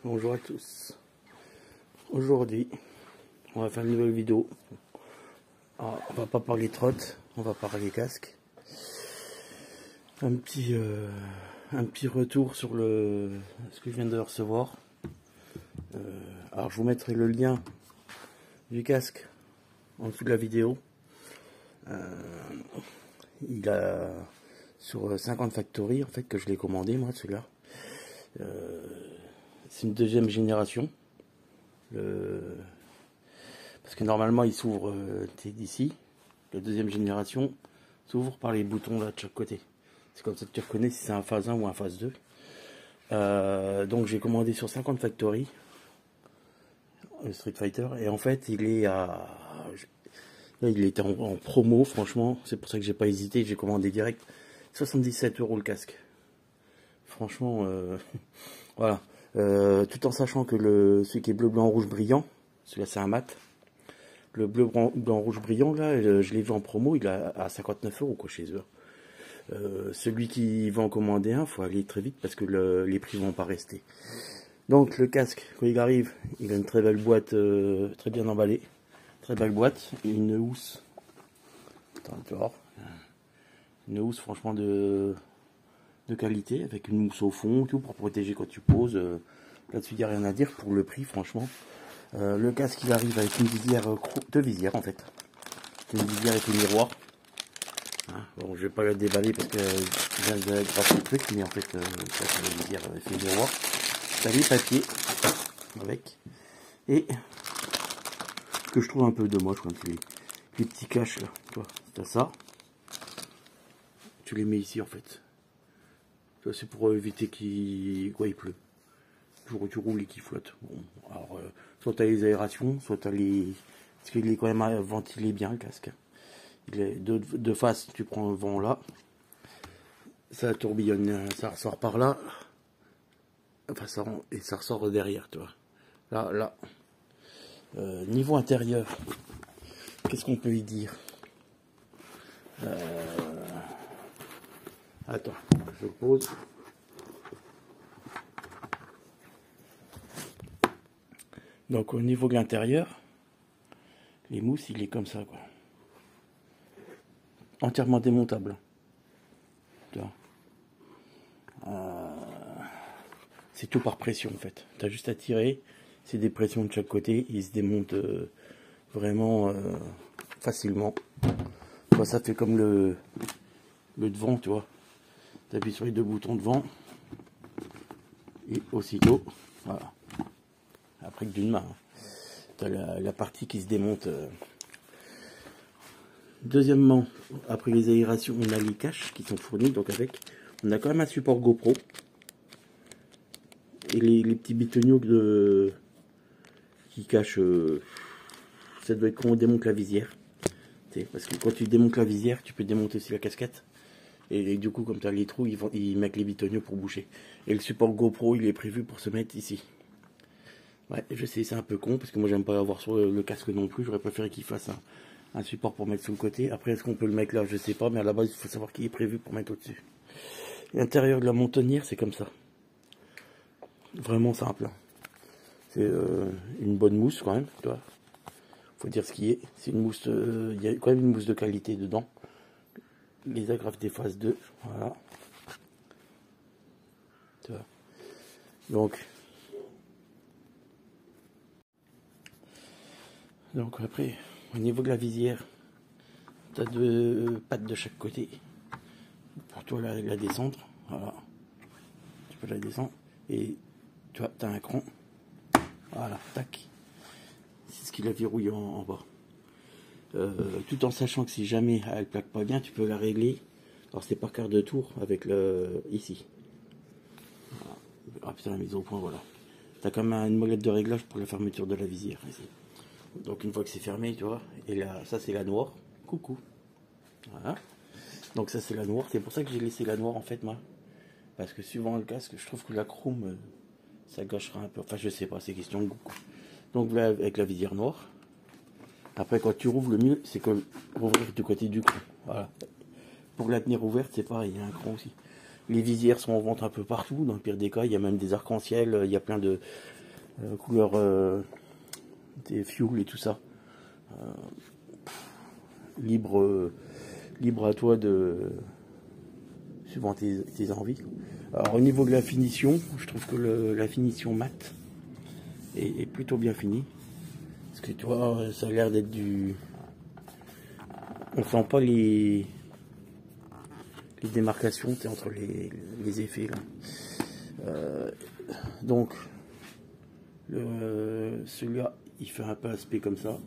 Bonjour à tous. Aujourd'hui, on va faire une nouvelle vidéo. Alors, on va pas parler trotte, on va parler casque. Un petit retour sur ce que je viens de recevoir. Alors je vous mettrai le lien du casque en dessous de la vidéo. Il a sur 50 Factory en fait que je l'ai commandé moi celui-là. C'est une deuxième génération. Parce que normalement il s'ouvre d'ici. La deuxième génération s'ouvre par les boutons là de chaque côté. C'est comme ça que tu reconnais si c'est un phase 1 ou un phase 2. Donc j'ai commandé sur 50 Factory Street Fighter et en fait il est à... Là il était en promo franchement. C'est pour ça que j'ai pas hésité. J'ai commandé direct 77 € le casque. Franchement voilà. Tout en sachant que celui qui est bleu blanc rouge brillant, celui-là c'est un mat. Le bleu blanc rouge brillant là, je l'ai vu en promo, il est à 59 € quoi chez eux. Celui qui va en commander un, faut aller très vite parce que les prix vont pas rester. Donc le casque, quand il arrive, il a une très belle boîte, très bien emballée, très belle boîte, et une housse. Attends, tu vois, une housse franchement de qualité avec une mousse au fond, tout pour protéger quand tu poses. Là-dessus, il n'y a rien à dire pour le prix, franchement. Le casque, il arrive avec une visière, deux visières en fait. Une visière avec le miroir. Hein, bon, je vais pas la déballer parce que je viens de graffer le truc, mais en fait, ça c'est la visière avec le miroir. T'as les papiers avec. Et ce que je trouve un peu dommage quand les petits caches là, tu vois, t'as ça. Tu les mets ici en fait. C'est pour éviter qu'il pleut. Tu roules et qu'il flotte. Bon, alors, soit tu as les aérations, soit tu as les... Parce qu'il est quand même ventilé bien le casque. Il est de face, tu prends le vent là. Ça tourbillonne, ça ressort par là. Enfin, et ça ressort derrière, tu vois. Là. Niveau intérieur, qu'est-ce qu'on peut y dire? Attends, je pose. Donc au niveau de l'intérieur, les mousses, il est comme ça, quoi. Entièrement démontable. C'est tout par pression en fait. Tu as juste à tirer, c'est des pressions de chaque côté, ils se démontent vraiment facilement. Toi, ça fait comme le devant, tu vois. Tu appuies sur les deux boutons devant et aussitôt, voilà. Après que d'une main, hein. Tu as la partie qui se démonte. Deuxièmement, après les aérations, on a les caches qui sont fournies. Donc avec, on a quand même un support GoPro. Et les petits bitoniaux qui cachent, ça doit être quand on démonte la visière. Parce que quand tu démontes la visière, tu peux démonter aussi la casquette. Et du coup, comme tu as les trous, ils mettent les bitoniaux pour boucher. Et le support GoPro, il est prévu pour se mettre ici. Ouais, je sais, c'est un peu con, parce que moi j'aime pas avoir sur le casque non plus. J'aurais préféré qu'il fasse un support pour mettre sur le côté. Après, est-ce qu'on peut le mettre là? Je sais pas, mais à la base, il faut savoir qu'il est prévu pour mettre au-dessus. L'intérieur de la montonnière, c'est comme ça. Vraiment simple. C'est une bonne mousse quand même, tu vois. Faut dire ce qui est. C'est une mousse, il y a quand même une mousse de qualité dedans. Les agrafes des phases 2, voilà. Tu vois. Donc après, au niveau de la visière, tu as deux pattes de chaque côté. Pour toi la descendre, voilà. Tu peux la descendre. Et tu vois, tu as un cran. Voilà, tac. C'est ce qui la verrouille en bas. Tout en sachant que si jamais elle plaque pas bien, tu peux la régler. Alors c'est par quart de tour avec ici. Voilà. Ah putain, la mise au point, voilà. Tu as quand même une molette de réglage pour la fermeture de la visière ici. Donc une fois que c'est fermé, tu vois, et là, ça c'est la noire. Coucou. Voilà. Donc ça c'est la noire. C'est pour ça que j'ai laissé la noire en fait moi. Parce que suivant le casque, je trouve que la chrome, ça gâchera un peu. Enfin je sais pas, c'est question de goût. Donc là avec la visière noire. Après quand tu rouvres, le mieux c'est que rouvrir du côté du cran. Voilà. Pour la tenir ouverte c'est pareil, il y a un cran aussi. Les visières sont en vente un peu partout, dans le pire des cas, il y a même des arcs-en-ciel, il y a plein de couleurs, des fuels et tout ça. Libre, libre à toi de suivant tes envies. Alors au niveau de la finition, je trouve que la finition mat est plutôt bien finie. Parce que tu vois, ça a l'air d'être du... On sent pas les démarcations entre les effets là. Donc celui-là il fait un peu aspect comme ça,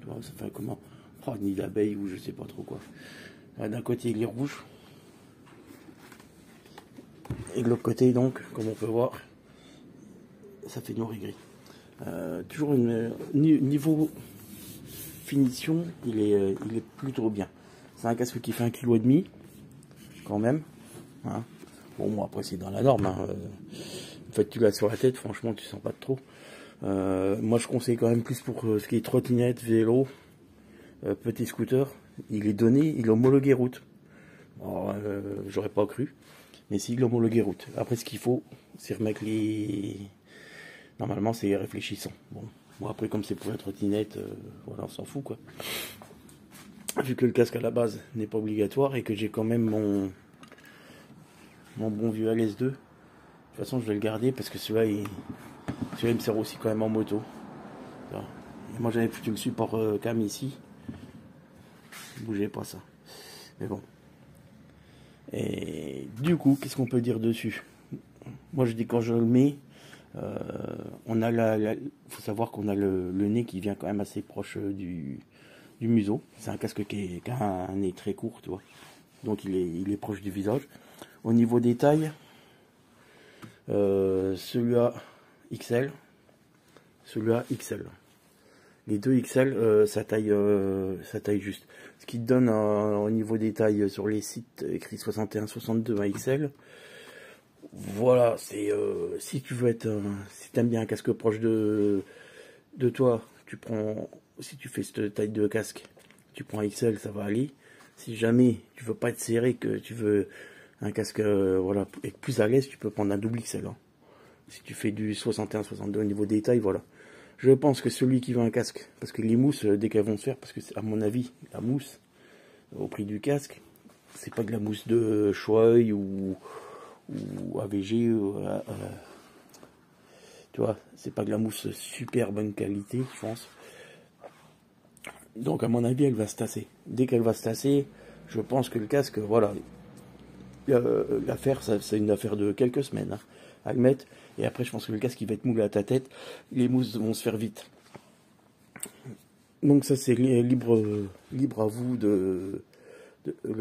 tu vois, ça fait comment, oh, nid d'abeille ou je sais pas trop quoi. D'un côté il est rouge et de l'autre côté, donc comme on peut voir, ça fait noir et gris. Toujours niveau finition, il est plutôt bien. C'est un casque qui fait 1,5 kg quand même, hein. Bon, moi après c'est dans la norme, hein. En fait tu l'as sur la tête, franchement tu sens pas de trop. Moi je conseille quand même plus pour ce qui est trottinette, vélo, petit scooter. Il est donné, il est homologué route. J'aurais pas cru, mais si, il est homologué route. Après ce qu'il faut, c'est remettre les... Normalement c'est réfléchissant. Bon après comme c'est pour la trottinette, voilà, on s'en fout quoi. Vu que le casque à la base n'est pas obligatoire et que j'ai quand même mon bon vieux LS2. De toute façon je vais le garder parce que celui-là il me sert aussi quand même en moto. Et moi j'avais foutu le support cam ici. Bougez pas ça. Mais bon. Et du coup, qu'est-ce qu'on peut dire dessus? Moi je dis quand je le mets, on a faut savoir qu'on a le nez qui vient quand même assez proche du museau. C'est un casque qui a un nez très court, tu vois. Donc il est proche du visage. Au niveau des tailles, celui-là XL, celui-là XL. Les deux XL, ça taille juste. Ce qui te donne au niveau des tailles sur les sites écrit 61, 62 à XL. Voilà, c'est si tu veux être, si t'aimes bien un casque proche de toi, tu prends, si tu fais cette taille de casque, tu prends XL, ça va aller. Si jamais tu veux pas être serré, que tu veux un casque voilà, être plus à l'aise, tu peux prendre un double XL. Hein. Si tu fais du 61, 62 au niveau des tailles, voilà. Je pense que celui qui veut un casque, parce que les mousses, dès qu'elles vont se faire, parce que à mon avis, la mousse, au prix du casque, c'est pas de la mousse de Choy ou AVG, tu vois, c'est pas de la mousse super bonne qualité, je pense. Donc à mon avis, elle va se tasser. Dès qu'elle va se tasser, je pense que le casque, voilà, l'affaire, c'est une affaire de quelques semaines, hein, à le mettre. Et après, je pense que le casque, il va être moulé à ta tête. Les mousses vont se faire vite. Donc ça, c'est libre à vous le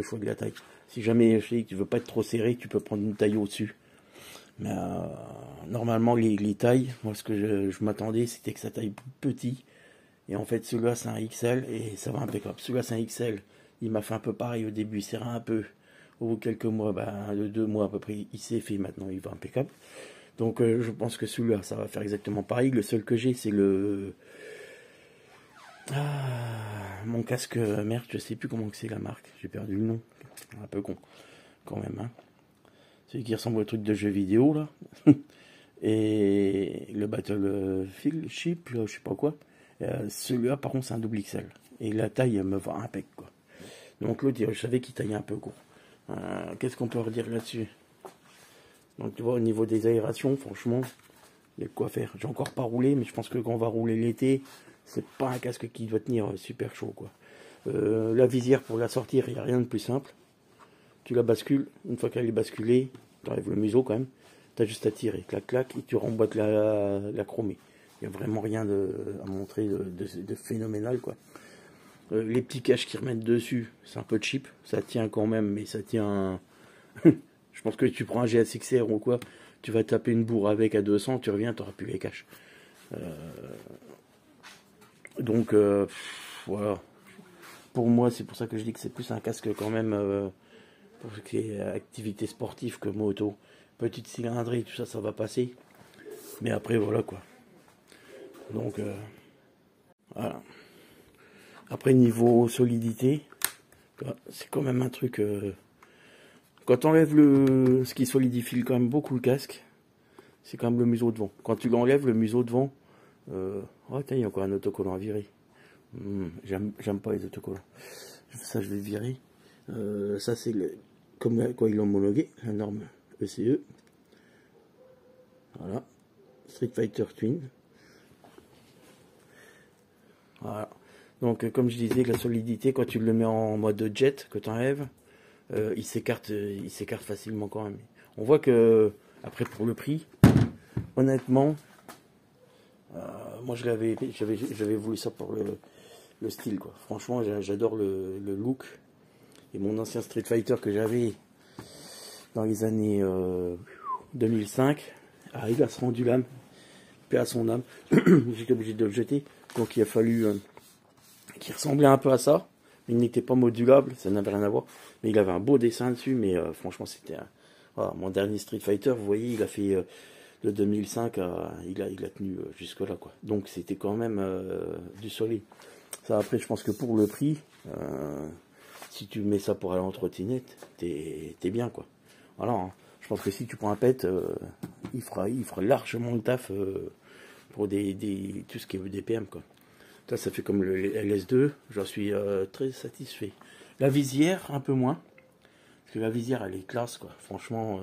choix de la taille. Si jamais je sais que tu veux pas être trop serré, tu peux prendre une taille au-dessus. Mais normalement, les tailles, moi, ce que je m'attendais, c'était que ça taille plus petit. Et en fait, celui-là, c'est un XL et ça va impeccable. Celui-là, c'est un XL. Il m'a fait un peu pareil au début. Il serrait un peu. Au bout de quelques mois, de 2 mois à peu près, il s'est fait. Maintenant, il va impeccable. Donc, je pense que celui-là, ça va faire exactement pareil. Le seul que j'ai, c'est mon casque, merde, je sais plus comment c'est la marque. J'ai perdu le nom. Un peu con, quand même. Hein. Celui qui ressemble au truc de jeu vidéo, là. Et le Battlefield Ship, je sais pas quoi. Celui-là, par contre, c'est un double XL. Et la taille me va impec, quoi. Donc l'autre, je savais qu'il taillait un peu court. Qu'est-ce qu'on peut redire là-dessus? Donc tu vois, au niveau des aérations, franchement, il y a de quoi faire. J'ai encore pas roulé, mais je pense que quand on va rouler l'été, c'est pas un casque qui doit tenir super chaud, quoi. La visière, pour la sortir, il n'y a rien de plus simple. Tu la bascules. Une fois qu'elle est basculée, tu enlèves le museau quand même. Tu as juste à tirer, clac, clac, et tu remboîtes la chromée. Il n'y a vraiment rien à montrer de phénoménal, quoi. Les petits caches qui remettent dessus, c'est un peu cheap. Ça tient quand même, mais ça tient... Je pense que tu prends un GSXR ou quoi, tu vas taper une bourre avec à 200, tu reviens, tu n'auras plus les caches. Donc, voilà. Pour moi, c'est pour ça que je dis que c'est plus un casque quand même pour ce qui est activité sportive que moto. Petite cylindrée, tout ça, ça va passer. Mais après, voilà quoi. Donc, voilà. Après, niveau solidité, c'est quand même un truc Quand tu enlèves ce qui solidifie quand même beaucoup le casque, c'est quand même le museau devant. Quand tu l'enlèves, le museau devant, oh tiens, il y a encore un autocollant à virer. J'aime pas les autocollants. Ça, je vais le virer. Ça, c'est comme quoi ils l'ont homologué, la norme ECE. Voilà. Street Fighter Twin. Voilà. Donc, comme je disais, la solidité, quand tu le mets en mode jet, que tu enlèves, il s'écarte facilement quand même. On voit que, après, pour le prix, honnêtement, moi j'avais voulu ça pour le style, quoi. Franchement, j'adore le look. Et mon ancien Street Fighter que j'avais dans les années 2005, il a rendu l'âme, paix à son âme. J'étais obligé de le jeter, donc il a fallu qui ressemblait un peu à ça. Il n'était pas modulable, ça n'avait rien à voir, mais il avait un beau dessin dessus. Mais franchement, c'était voilà, mon dernier Street Fighter. Vous voyez, il a fait de 2005 il a tenu jusque là, quoi. Donc c'était quand même du solide. Ça, après, je pense que pour le prix, si tu mets ça pour aller en trottinette, t'es bien, quoi. Voilà, hein. Je pense que si tu prends un pet, il fera largement le taf pour tout ce qui est DPM, quoi. Ça fait comme le LS2, j'en suis très satisfait. La visière, un peu moins, parce que la visière, elle est classe, quoi. Franchement.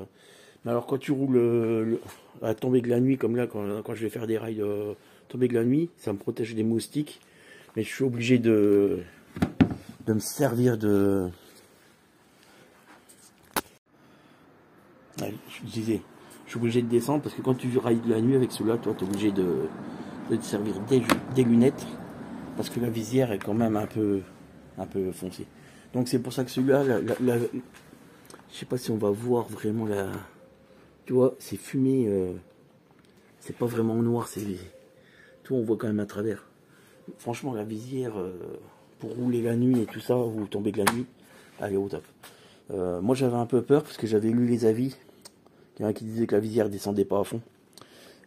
Mais alors, quand tu roules à tomber de la nuit, comme là, quand je vais faire des rails tomber de la nuit, ça me protège des moustiques. Mais je suis obligé de me servir de... Je disais, je suis obligé de descendre, parce que quand tu railles de la nuit avec cela, toi, tu es obligé de te servir des lunettes. Parce que la visière est quand même un peu foncée. Donc c'est pour ça que celui-là, je sais pas si on va voir vraiment la... Tu vois, c'est fumé, c'est pas vraiment noir, c'est... Tout on voit quand même à travers. Franchement, la visière, pour rouler la nuit et tout ça, ou tomber de la nuit, elle est au top. Moi j'avais un peu peur, parce que j'avais lu les avis. Il y en a qui disaient que la visière descendait pas à fond.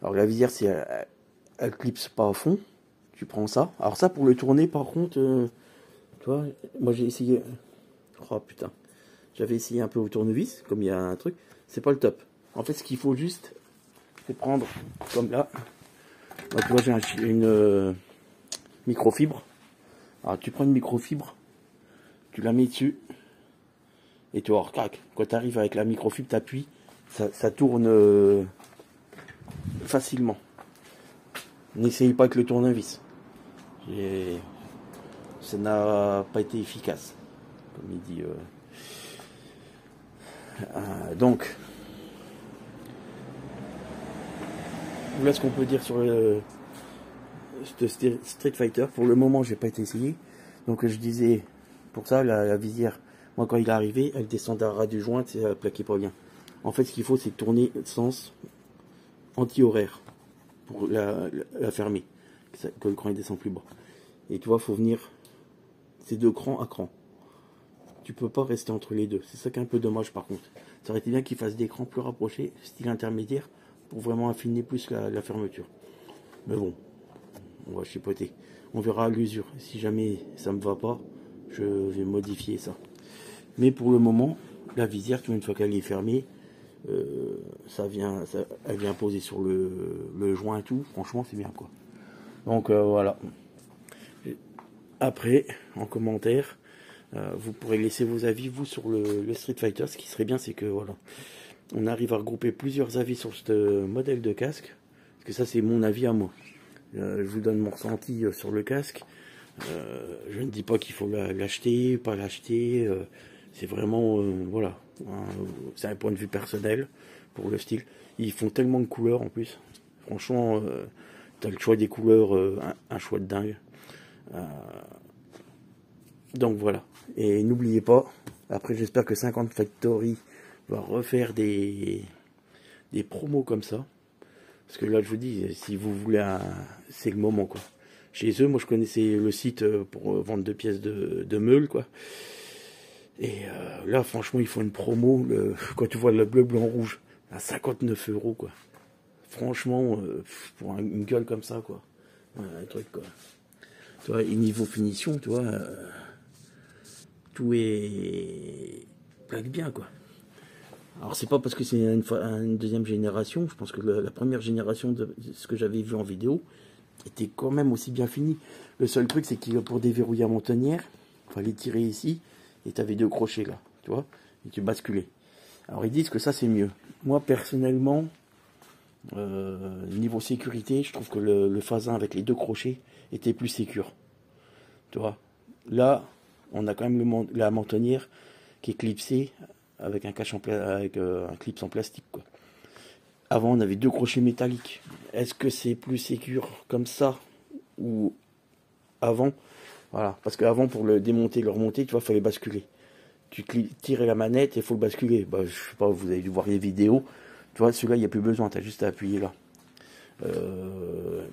Alors la visière, si elle clipse pas à fond, tu prends ça. Alors ça, pour le tourner, par contre, tu vois, moi j'ai essayé... Oh putain. J'avais essayé un peu au tournevis, comme il y a un truc. C'est pas le top. En fait, ce qu'il faut juste, c'est prendre, comme là. Bah, tu vois, j'ai une microfibre. Alors tu prends une microfibre, tu la mets dessus, et tu vois, crac. Quand tu arrives avec la microfibre, tu appuies, ça tourne facilement. N'essayez pas avec le tournevis. Ça n'a pas été efficace, comme il dit. Donc, voilà ce qu'on peut dire sur le Street Fighter. Pour le moment, j'ai pas été essayé. Donc, je disais, pour ça, la visière, moi, quand il est arrivé, elle descend à ras du joint, elle plaquait pas bien. En fait, ce qu'il faut, c'est tourner sens anti-horaire pour la fermer, que le cran il descend plus bas. Et tu vois, faut venir, c'est de cran à cran. Tu peux pas rester entre les deux. C'est ça qui est un peu dommage, par contre. Ça aurait été bien qu'ils fassent des crans plus rapprochés, style intermédiaire, pour vraiment affiner plus la fermeture. Mais bon, on va chipoter. On verra à l'usure. Si jamais ça me va pas, je vais modifier ça. Mais pour le moment, la visière, une fois qu'elle est fermée, elle vient poser sur le joint et tout. Franchement, c'est bien, quoi. Donc voilà. Après, en commentaire, vous pourrez laisser vos avis, vous, sur le Street Fighter. Ce qui serait bien, c'est que voilà, on arrive à regrouper plusieurs avis sur ce modèle de casque. Parce que ça, c'est mon avis à moi. Je vous donne mon ressenti sur le casque. Je ne dis pas qu'il faut l'acheter, pas l'acheter. C'est vraiment, voilà, c'est un point de vue personnel pour le style. Ils font tellement de couleurs en plus. Franchement, tu as le choix des couleurs, un choix de dingue. Donc voilà. Et n'oubliez pas, après j'espère que 50 Factory va refaire des promos comme ça. Parce que là je vous dis, si vous voulez c'est le moment, quoi. Chez eux, moi je connaissais le site pour vendre 2 pièces de meule, quoi. Et là franchement ils font une promo, quand tu vois le bleu, blanc, rouge, à 59 €, quoi. Franchement, pour une gueule comme ça, quoi. Un truc, quoi. Tu vois, et niveau finition, tu vois, tout est plaque bien, quoi. Alors c'est pas parce que c'est une deuxième génération, je pense que la première génération de ce que j'avais vu en vidéo était quand même aussi bien fini. Le seul truc c'est qu'il pour déverrouiller la mentonnière, il fallait tirer ici et tu avais 2 crochets là, tu vois, et tu basculais. Alors ils disent que ça c'est mieux. Moi personnellement, niveau sécurité, je trouve que le Phasin avec les 2 crochets était plus sécure. Tu vois, là on a quand même la mentonnière qui est clipsée avec un cache avec un clip en plastique quoi. Avant on avait 2 crochets métalliques. Est-ce que c'est plus sécure comme ça ou avant? Voilà, parce qu'avant pour le démonter, le remonter, tu vois, fallait basculer. Tu tirais la manette et il faut le basculer. Bah, je sais pas, vous avez dû voir les vidéos. Tu vois, celui-là, il n'y a plus besoin, tu as juste à appuyer là.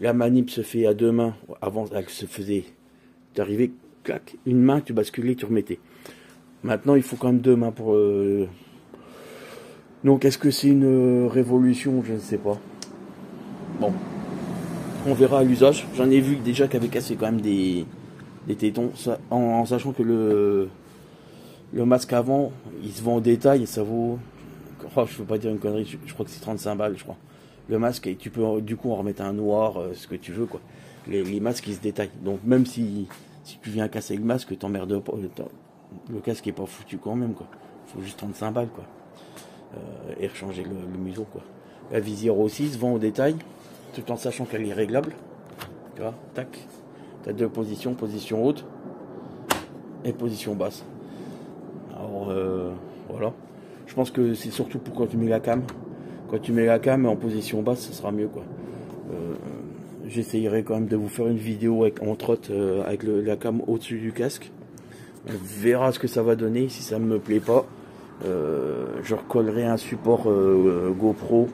La manip se fait à 2 mains. Avant, elle se faisait. Tu arrivais, clac, une main, tu basculais, tu remettais. Maintenant, il faut quand même 2 mains pour. Donc, est-ce que c'est une révolution? Je ne sais pas. Bon, on verra à l'usage. J'en ai vu déjà qu'avait cassé quand même des tétons, en sachant que le masque avant, il se vend au détail et ça vaut. Oh, je ne veux pas dire une connerie, je crois que c'est 35 balles, je crois. Le masque, et tu peux du coup en remettre un noir, ce que tu veux, quoi. Les masques, ils se détaillent. Donc, même si tu viens casser le masque, t'emmerdes pas. Le casque est pas foutu quand même, quoi. Faut juste 35 balles, quoi. Et rechanger le museau, quoi. La visière aussi se vend au détail, tout en sachant qu'elle est réglable. Tu vois, tac. Tu as 2 positions, position haute et position basse. Alors, voilà. Je pense que c'est surtout pour quand tu mets la cam. Quand tu mets la cam en position basse, ça sera mieux, quoi. J'essayerai quand même de vous faire une vidéo avec, entre autres, avec la cam au-dessus du casque. On verra ce que ça va donner. Si ça ne me plaît pas, je recollerai un support GoPro,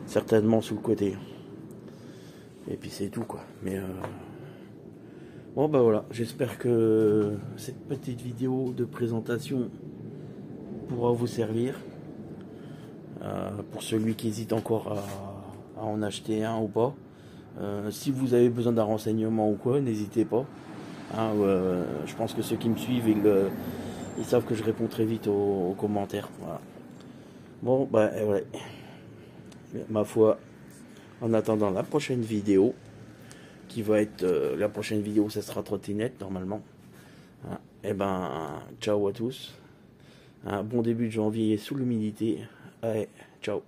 certainement sous le côté. Et puis c'est tout, quoi. Mais bon, bah voilà. J'espère que cette petite vidéo de présentation pourra vous servir. Pour celui qui hésite encore à en acheter un ou pas. Si vous avez besoin d'un renseignement ou quoi, n'hésitez pas. Hein, je pense que ceux qui me suivent, ils savent que je réponds très vite aux commentaires. Voilà. Bon, bah ouais. Ma foi, en attendant la prochaine vidéo, qui va être la prochaine vidéo, ça sera trottinette normalement. Hein, et ben, ciao à tous. Un bon début de janvier sous l'humidité. Allez, ciao.